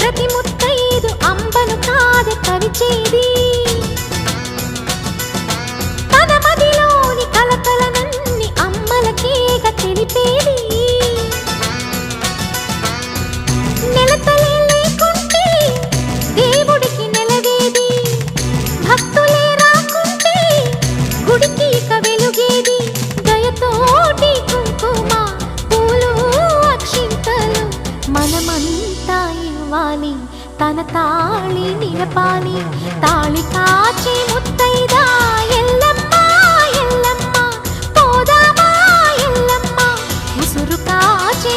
ప్రతి ముత్తైదు అంబను కాదే కవిచేది తన మదిలోని కలకలనన్ని అమ్మలకేగ తెలిపేది నెలతలే లేకుంటే దేవుడికి నెలవేది భక్తులే రాకుంటే గుడికి ఇక వెలుగేది దయతోటి కుంకుమ పూలు అక్షింతలు మనమంతా ఇవ్వాలి తన తాళి నిలపాలి తాళి కాచి ముత్తైదా ఎల్లమ్మ ఎల్లమ్మ పోదామా ఎల్లమ్మ ఉసురు కాచి